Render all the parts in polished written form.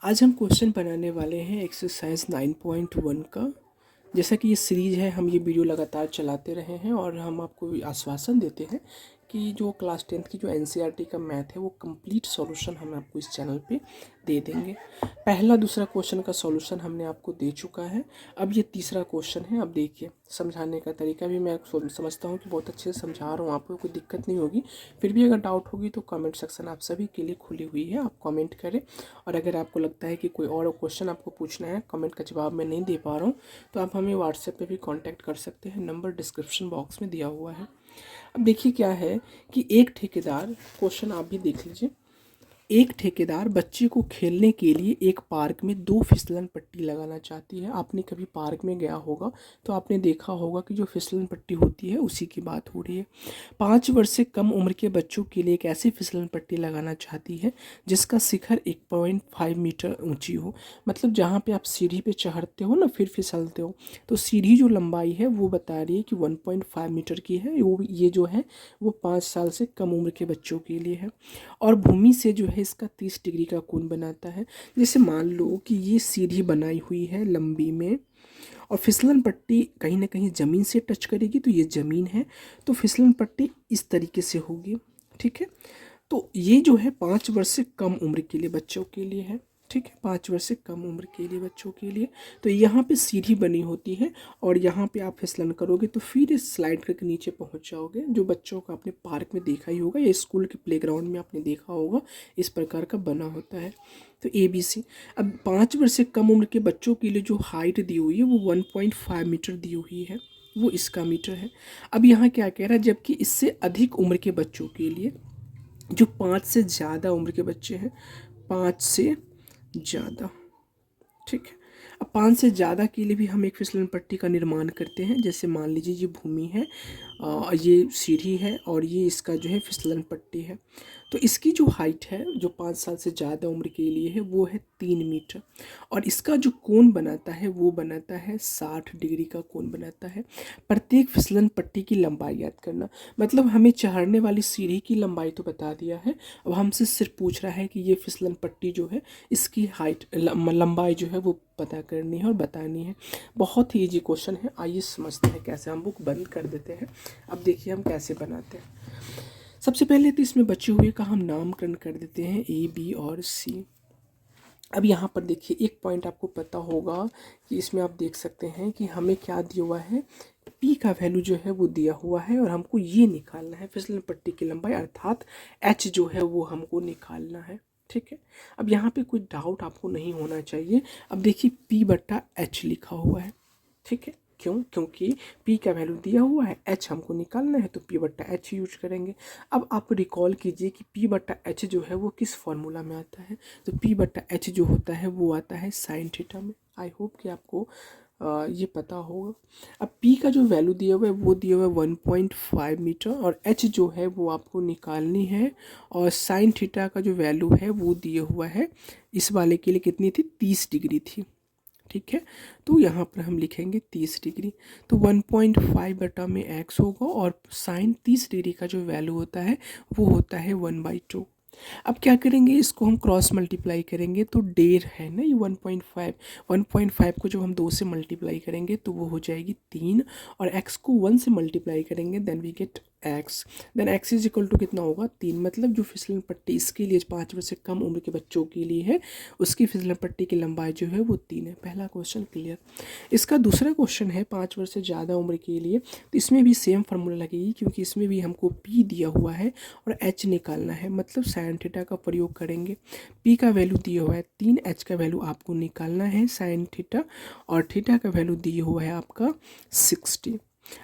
आज हम क्वेश्चन बनाने वाले हैं एक्सरसाइज 9.1 का। जैसा कि ये सीरीज़ है, हम ये वीडियो लगातार चलाते रहे हैं और हम आपको आश्वासन देते हैं कि जो क्लास 10th की जो एनसीईआरटी का मैथ है वो कंप्लीट सॉल्यूशन हम आपको इस चैनल पे दे देंगे। पहला दूसरा क्वेश्चन का सॉल्यूशन हमने आपको दे चुका है। अब ये तीसरा क्वेश्चन है। अब देखिए, समझाने का तरीका भी मैं समझता हूँ कि बहुत अच्छे से समझा रहा हूँ, आपको कोई दिक्कत नहीं होगी। फिर भी अगर डाउट होगी तो कमेंट सेक्शन आप सभी के लिए खुली हुई है, आप कमेंट करें। और अगर आपको लगता है कि कोई और क्वेश्चन आपको पूछना है, कमेंट का जवाब मैं नहीं दे पा रहा हूँ, तो आप हमें व्हाट्सएप पे भी कांटेक्ट कर सकते हैं। नंबर डिस्क्रिप्शन बॉक्स में दिया हुआ है। अब देखिए क्या है कि एक ठेकेदार, क्वेश्चन आप भी देख लीजिए। एक ठेकेदार बच्चे को खेलने के लिए एक पार्क में 2 फिसलन पट्टी लगाना चाहती है। आपने कभी पार्क में गया होगा तो आपने देखा होगा कि जो फिसलन पट्टी होती है उसी की बात हो रही है। 5 वर्ष से कम उम्र के बच्चों के लिए एक ऐसी फिसलन पट्टी लगाना चाहती है जिसका शिखर 1.5 मीटर ऊंची हो। मतलब जहाँ पे आप सीढ़ी पे चढ़ते हो ना, फिर फिसलते हो, तो सीढ़ी जो लंबाई है वो बता रही है कि 1.5 मीटर की है। वो ये जो है वो 5 साल से कम उम्र के बच्चों के लिए है। और भूमि से जो है इसका 30 डिग्री का कोण बनाता है। जैसे मान लो कि ये सीढ़ी बनाई हुई है लंबी में, और फिसलन पट्टी कहीं ना कहीं ज़मीन से टच करेगी, तो ये ज़मीन है, तो फिसलन पट्टी इस तरीके से होगी। ठीक है, तो ये जो है 5 वर्ष से कम उम्र के लिए बच्चों के लिए है। ठीक है, 5 वर्ष से कम उम्र के लिए बच्चों के लिए। तो यहाँ पे सीढ़ी बनी होती है और यहाँ पे आप फिसलन करोगे तो फिर इस स्लाइड करके नीचे पहुँच जाओगे। जो बच्चों को आपने पार्क में देखा ही होगा या स्कूल के प्लेग्राउंड में आपने देखा होगा, इस प्रकार का बना होता है। तो ABC। अब 5 वर्ष से कम उम्र के बच्चों के लिए जो हाइट दी हुई है वो 1.5 मीटर दी हुई है, वो इसका मीटर है। अब यहाँ क्या कह रहा है, जबकि इससे अधिक उम्र के बच्चों के लिए, जो 5 से ज़्यादा उम्र के बच्चे हैं, 5 से ज़्यादा, ठीक है। अब 5 से ज़्यादा के लिए भी हम एक फिसलन पट्टी का निर्माण करते हैं। जैसे मान लीजिए ये भूमि है, ये सीढ़ी है और ये इसका जो है फिसलन पट्टी है। तो इसकी जो हाइट है, जो 5 साल से ज़्यादा उम्र के लिए है, वो है 3 मीटर। और इसका जो कोण बनाता है वो बनाता है 60 डिग्री का कोण बनाता है। प्रत्येक फिसलन पट्टी की लंबाई याद करना, मतलब हमें चढ़ने वाली सीढ़ी की लंबाई तो बता दिया है। अब हमसे सिर्फ पूछ रहा है कि ये फिसलन पट्टी जो है इसकी हाइट लंबाई जो है वो पता करनी है और बतानी है। बहुत ही ईजी क्वेश्चन है। आइए समझते हैं कैसे। हम बुक बंद कर देते हैं। अब देखिए हम कैसे बनाते हैं। सबसे पहले तो इसमें बचे हुए का हम नामकरण कर देते हैं, A, B और C। अब यहाँ पर देखिए एक पॉइंट आपको पता होगा कि इसमें आप देख सकते हैं कि हमें क्या दिया हुआ है, P का वैल्यू जो है वो दिया हुआ है और हमको ये निकालना है फिसलन पट्टी की लंबाई, अर्थात H जो है वो हमको निकालना है। ठीक है, अब यहाँ पे कोई डाउट आपको नहीं होना चाहिए। अब देखिए P/H लिखा हुआ है। ठीक है, क्यों? क्योंकि P का वैल्यू दिया हुआ है, H हमको निकालना है, तो P/H यूज करेंगे। अब आप रिकॉल कीजिए कि P/H जो है वो किस फॉर्मूला में आता है। तो P/H जो होता है वो आता है साइन थीटा में। आई होप कि आपको ये पता होगा। अब P का जो वैल्यू दिया हुआ है वो दिया हुआ है 1.5 मीटर, और H जो है वो आपको निकालनी है। और साइन थीटा का जो वैल्यू है वो दिया हुआ है, इस वाले के लिए कितनी थी, 30 डिग्री थी। ठीक है, तो यहाँ पर हम लिखेंगे 30 डिग्री। तो 1.5 में x होगा और साइन 30 डिग्री का जो वैल्यू होता है वो होता है 1/2। अब क्या करेंगे, इसको हम क्रॉस मल्टीप्लाई करेंगे तो डेढ़ है ना ये 1.5 को जब हम 2 से मल्टीप्लाई करेंगे तो वो हो जाएगी 3, और x को 1 से मल्टीप्लाई करेंगे then we get x, then x is equal to कितना होगा, 3। मतलब जो फिसलन पट्टी इसके लिए 5 वर्ष से कम उम्र के बच्चों के लिए है, उसकी फिसलन पट्टी की लंबाई जो है वो 3 है। पहला क्वेश्चन क्लियर। इसका दूसरा क्वेश्चन है 5 वर्ष से ज़्यादा उम्र के लिए। तो इसमें भी सेम फार्मूला लगेगी, क्योंकि इसमें भी हमको P दिया हुआ है और H निकालना है, मतलब साइन थीटा का प्रयोग करेंगे। P का वैल्यू दिया हुआ है 3, H का वैल्यू आपको निकालना है साइन थीटा, और थीटा का वैल्यू दिया हुआ है आपका 60।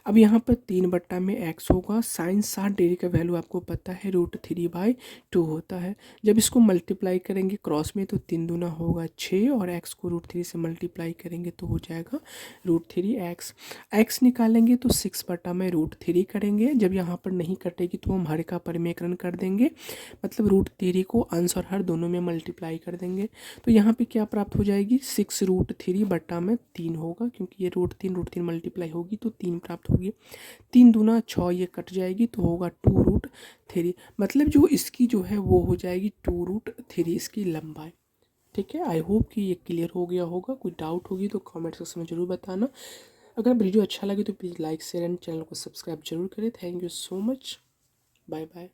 अब यहाँ पर 3 में x होगा। साइन 60 डिग्री का वैल्यू आपको पता है √3/2 होता है। जब इसको मल्टीप्लाई करेंगे क्रॉस में तो 3 दूना होगा 6, और x को √3 से मल्टीप्लाई करेंगे तो हो जाएगा √3x। x निकालेंगे तो 6 में √3 करेंगे। जब यहाँ पर नहीं कटेगी तो हम हर का परिमेयकरण कर देंगे, मतलब √3 को अंश और हर दोनों में मल्टीप्लाई कर देंगे। तो यहाँ पे क्या प्राप्त हो जाएगी, 6√3/3 होगा, क्योंकि ये √3 मल्टीप्लाई होगी तो 3 प्राप्त होगी। 3 दूना 6, ये कट जाएगी तो होगा 2√3। मतलब जो इसकी जो है वो हो जाएगी 2√3 इसकी लंबाई। ठीक है, आई होप कि ये क्लियर हो गया होगा। कोई डाउट होगी तो कमेंट सेक्शन में ज़रूर बताना। अगर वीडियो अच्छा लगे तो please like share and channel को सब्सक्राइब जरूर करें। Thank you so much, bye bye.